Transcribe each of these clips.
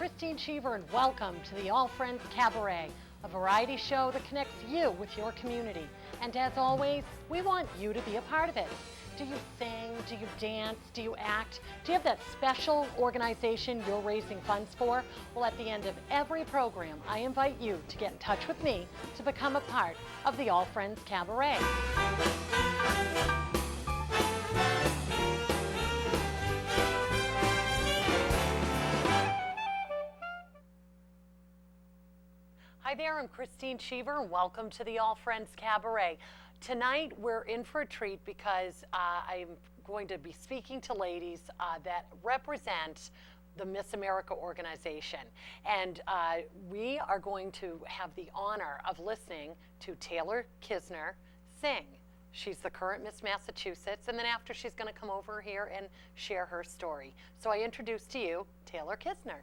Christine Cheever, and welcome to the All Friends Cabaret, a variety show that connects you with your community. And as always, we want you to be a part of it. Do you sing? Do you dance? Do you act? Do you have that special organization you're raising funds for? Well, at the end of every program, I invite you to get in touch with me to become a part of the All Friends Cabaret. Hi there, I'm Christine Cheever, and welcome to the All Friends Cabaret. Tonight we're in for a treat because I'm going to be speaking to ladies that represent the Miss America organization. And we are going to have the honor of listening to Taylor Kinzler sing. She's the current Miss Massachusetts, and then after she's going to come over here and share her story. So I introduce to you Taylor Kinzler.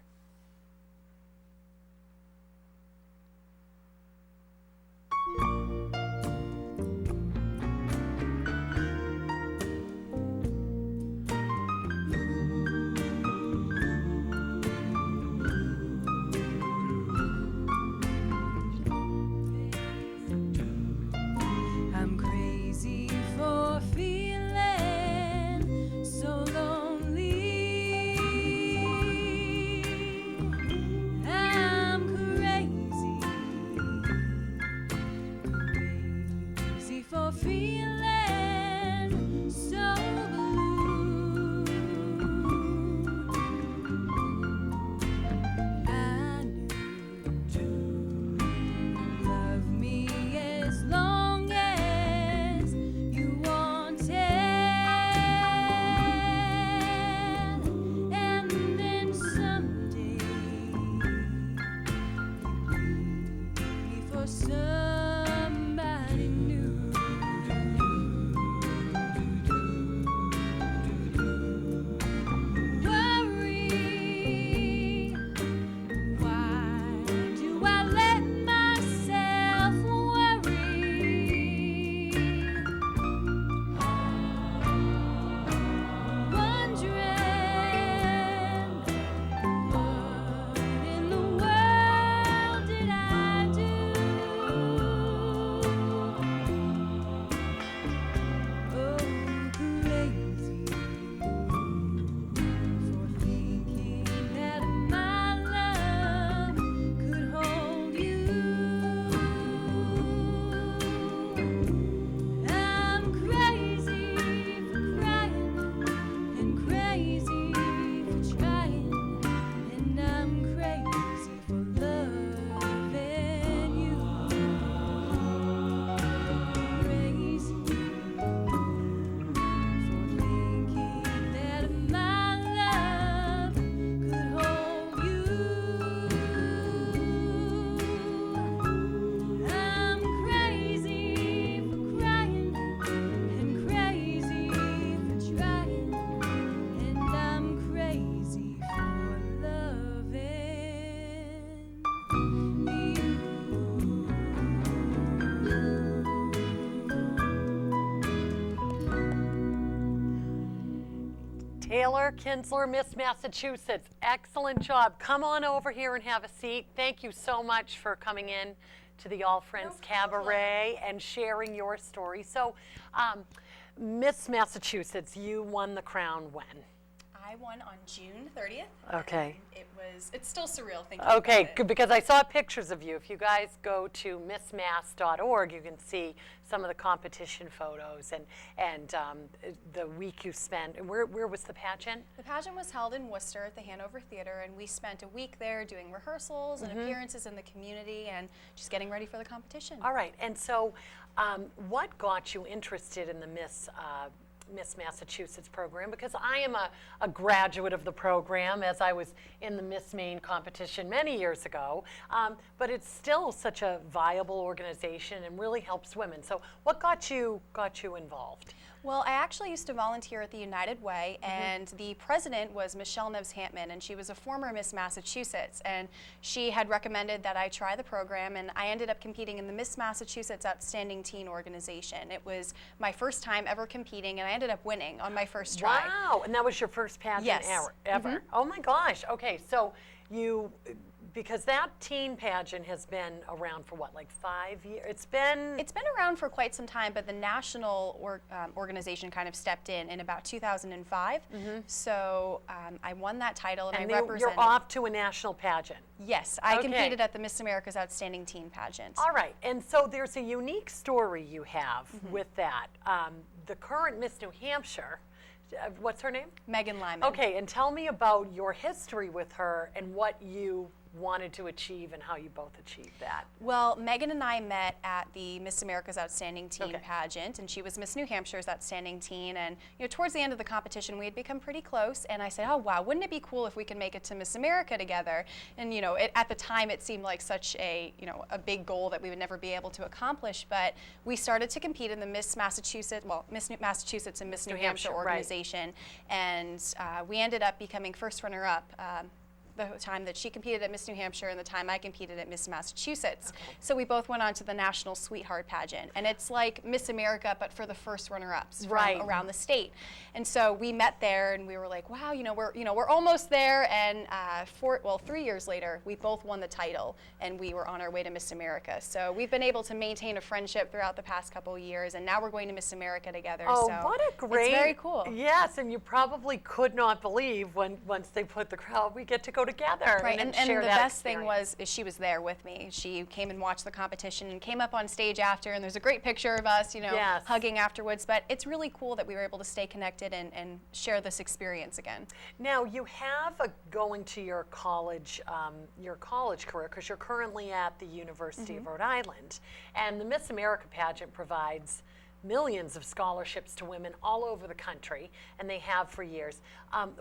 Taylor Kinzler, Miss Massachusetts, excellent job. Come on over here and have a seat. Thank you so much for coming in to the All Friends Cabaret and sharing your story. So, Miss Massachusetts, you won the crown when? I won on June 30th. Okay. It's still surreal thinking Okay, about it. good, because I saw pictures of you. If you guys go to missmass.org, you can see some of the competition photos and the week you spent. Where was the pageant? The pageant was held in Worcester at the Hanover Theater, and we spent a week there doing rehearsals and appearances in the community and just getting ready for the competition. All right, and so what got you interested in the Miss Massachusetts program? Because I am a graduate of the program, as I was in the Miss Maine competition many years ago, but it's still such a viable organization and really helps women. So what got you involved? Well, I actually used to volunteer at the United Way, and the president was Michelle Neves-Hampman, and she was a former Miss Massachusetts, and she had recommended that I try the program, and I ended up competing in the Miss Massachusetts Outstanding Teen Organization. It was my first time ever competing, and I ended up winning on my first try. Wow, and that was your first pageant Yes. ever? Oh my gosh, okay, so because that teen pageant has been around for what, like 5 years? It's been around for quite some time, but the national organization kind of stepped in about 2005. So I won that title, and I represented. You're off to a national pageant. Yes, I competed at the Miss America's Outstanding Teen Pageant. All right, and so there's a unique story you have with that. The current Miss New Hampshire, what's her name? Megan Lyman. Okay, and tell me about your history with her and what you wanted to achieve and how you both achieved that. Well, Megan and I met at the Miss America's Outstanding Teen pageant, and she was Miss New Hampshire's Outstanding Teen. And towards the end of the competition, we had become pretty close. And I said, "Oh wow, wouldn't it be cool if we could make it to Miss America together?" And at the time, it seemed like such a a big goal that we would never be able to accomplish. But we started to compete in the Miss Massachusetts and Miss New Hampshire organization, and we ended up becoming first runner-up. The time that she competed at Miss New Hampshire and the time I competed at Miss Massachusetts. So we both went on to the National Sweetheart Pageant. And it's like Miss America, but for the first runner-ups from around the state. And so we met there and we were like, wow, we're almost there. And 3 years later, we both won the title and we were on our way to Miss America. So we've been able to maintain a friendship throughout the past couple of years, and now we're going to Miss America together. Oh, so what a great, it's very cool. Yes, and you probably could not believe once they put the crowd, we get to go together. Right, and share the that best experience. thing was she was there with me. She came and watched the competition and came up on stage after, and there's a great picture of us, hugging afterwards. But it's really cool that we were able to stay connected and share this experience again. Now, you have going to your college career, because you're currently at the University of Rhode Island, and the Miss America pageant provides millions of scholarships to women all over the country, and they have for years.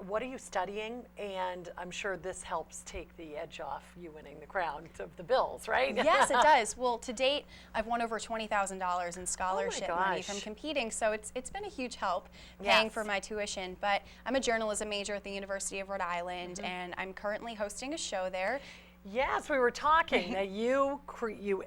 What are you studying? And I'm sure this helps take the edge off you winning the crown of the bills, right? Yes, it does. Well, to date, I've won over $20,000 in scholarship money from competing, so it's been a huge help paying for my tuition. But I'm a journalism major at the University of Rhode Island, and I'm currently hosting a show there. Yes, we were talking that you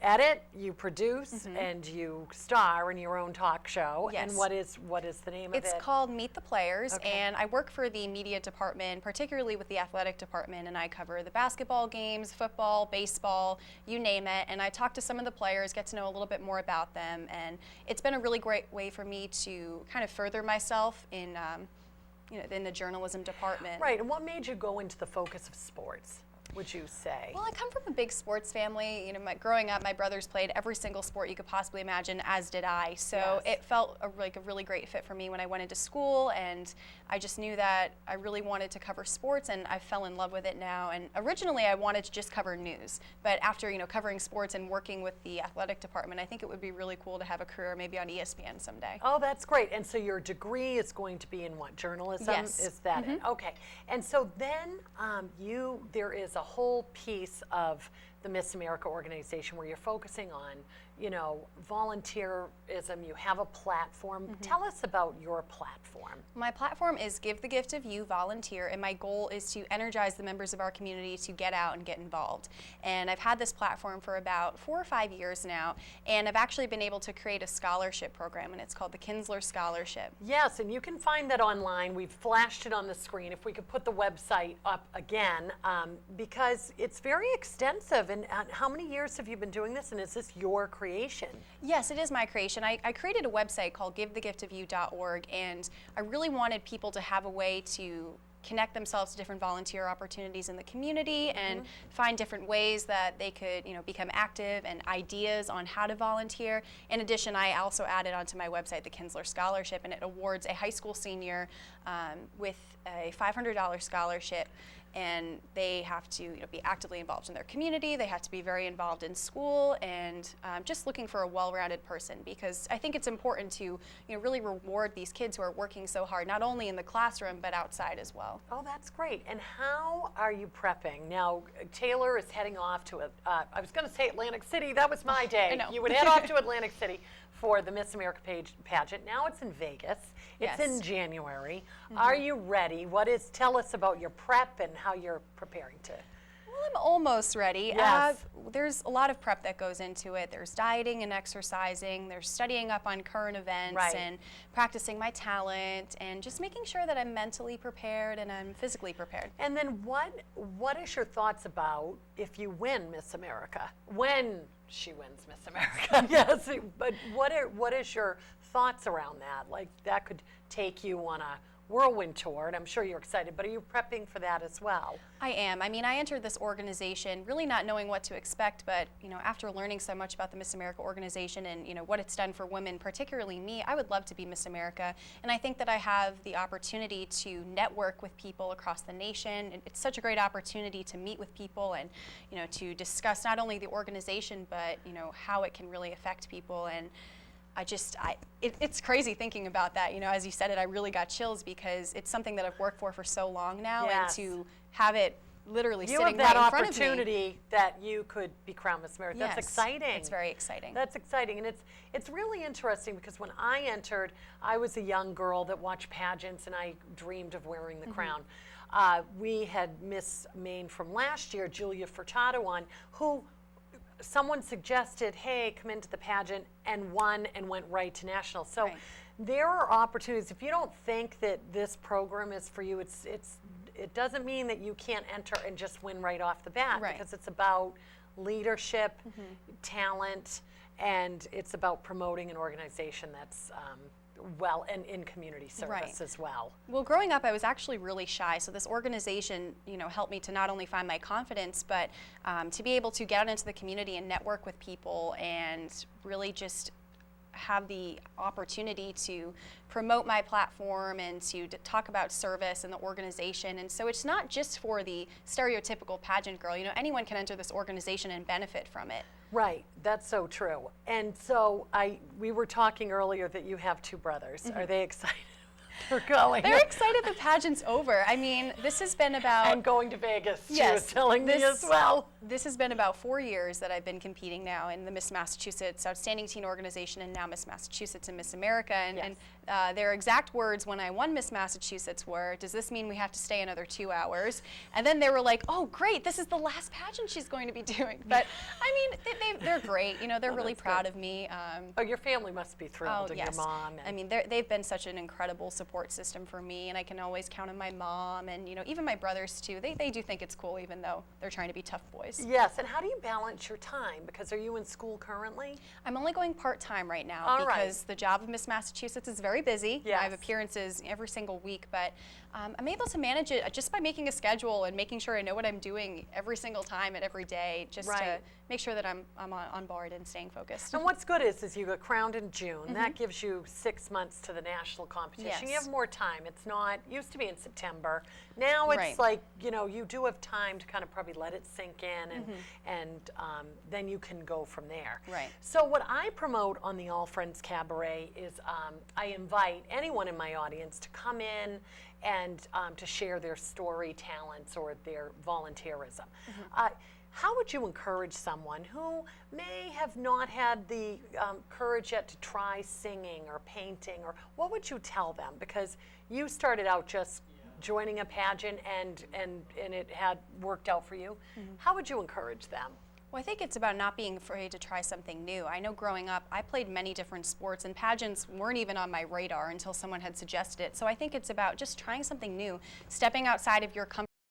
edit, you produce, and you star in your own talk show. Yes. And what is the name of it? It's called Meet the Players, and I work for the media department, particularly with the athletic department, and I cover the basketball games, football, baseball, you name it. And I talk to some of the players, get to know a little bit more about them, and it's been a really great way for me to kind of further myself in the journalism department. Right, and what made you go into the focus of sports, would you say? Well, I come from a big sports family. Growing up, my brothers played every single sport you could possibly imagine, as did I. So it felt like a really great fit for me when I went into school, and I just knew that I really wanted to cover sports, and I fell in love with it now. And originally, I wanted to just cover news, but after covering sports and working with the athletic department, I think it would be really cool to have a career maybe on ESPN someday. Oh, that's great. And so your degree is going to be in what, journalism? Yes. Is that it? Okay. And so then there is a whole piece of the Miss America organization where you're focusing on, volunteerism. You have a platform. Tell us about your platform. My platform is Give the Gift of You, volunteer, and my goal is to energize the members of our community to get out and get involved. And I've had this platform for about 4 or 5 years now, and I've actually been able to create a scholarship program, and it's called the Kinzler Scholarship. Yes, and you can find that online. We've flashed it on the screen. If we could put the website up again, because it's very extensive. And how many years have you been doing this, and is this your creation? Yes, it is my creation. I created a website called givethegiftofyou.org, and I really wanted people to have a way to connect themselves to different volunteer opportunities in the community and find different ways that they could, become active, and ideas on how to volunteer. In addition, I also added onto my website the Kinzler Scholarship, and it awards a high school senior with a $500 scholarship. And they have to be actively involved in their community. They have to be very involved in school, and just looking for a well-rounded person, because I think it's important to really reward these kids who are working so hard, not only in the classroom but outside as well. Oh, that's great. And how are you prepping? Now, Taylor is heading off to I was going to say Atlantic City. That was my day. I know. You would head off to Atlantic City for the Miss America pageant. Now it's in Vegas. It's in January. Are you ready? Tell us about your prep and how you're preparing to. Well, I'm almost ready. Yes. There's a lot of prep that goes into it. There's dieting and exercising. There's studying up on current events Right. and practicing my talent and just making sure that I'm mentally prepared and I'm physically prepared. And then what is your thoughts about if you win Miss America? When she wins Miss America, yes. But what is your thoughts around that? Like that could take you on a whirlwind tour, and I'm sure you're excited, but are you prepping for that as well? I am. I mean, I entered this organization really not knowing what to expect, but after learning so much about the Miss America organization and what it's done for women, particularly me, I would love to be Miss America. And I think that I have the opportunity to network with people across the nation. And it's such a great opportunity to meet with people and to discuss not only the organization, but how it can really affect people. And it's crazy thinking about that. As you said it, I really got chills because it's something that I've worked for so long now, Yes. and to have it literally You sitting have that right in front of me. opportunity that you could be crowned Miss America. That's Yes, exciting. it's very exciting. That's exciting, and it's really interesting because when I entered, I was a young girl that watched pageants, and I dreamed of wearing the crown. We had Miss Maine from last year, Julia Furtado, on, who someone suggested, hey, come into the pageant, and won and went right to national. So Right. there are opportunities. If you don't think that this program is for you, it doesn't mean that you can't enter and just win right off the bat, Right. because it's about leadership, talent, and it's about promoting an organization that's well and in community service Right. as well. Well, growing up, I was actually really shy. So this organization, helped me to not only find my confidence, but to be able to get out into the community and network with people and really just have the opportunity to promote my platform and to talk about service and the organization. And so it's not just for the stereotypical pageant girl. Anyone can enter this organization and benefit from it. Right, that's so true. And so we were talking earlier that you have two brothers. Are they excited for going? They're excited the pageant's over. I mean, this has been about... And going to Vegas, she Yes, was telling me as well. This has been about 4 years that I've been competing now in the Miss Massachusetts Outstanding Teen Organization and now Miss Massachusetts and Miss America. And their exact words when I won Miss Massachusetts were, does this mean we have to stay another 2 hours? And then they were like, oh, great, this is the last pageant she's going to be doing. But, I mean, they're great. They're really proud of me. Oh, your family must be thrilled, and yes. your mom. And I mean, they've been such an incredible support system for me, and I can always count on my mom and, even my brothers, too. They do think it's cool, even though they're trying to be tough boys. yes, and how do you balance your time? Because are you in school currently? I'm only going part-time right now All right. because the job of Miss Massachusetts is very busy. I have Yes. appearances every single week, but I'm able to manage it just by making a schedule and making sure I know what I'm doing every single time and every day, just to Right. make sure that I'm on board and staying focused. And what's good is you get crowned in June. That gives you 6 months to the national competition. You Yes. have more time. It's not, used to be in September. Now it's Right. like, you do have time to kind of probably let it sink in, and then you can go from there. Right. So what I promote on the All Friends Cabaret is I invite anyone in my audience to come in and to share their story, talents, or their volunteerism. How would you encourage someone who may have not had the courage yet to try singing or painting, or what would you tell them? Because you started out just joining a pageant and it had worked out for you. How would you encourage them? Well, I think it's about not being afraid to try something new. I know growing up, I played many different sports, and pageants weren't even on my radar until someone had suggested it. So I think it's about just trying something new, stepping outside of your comfort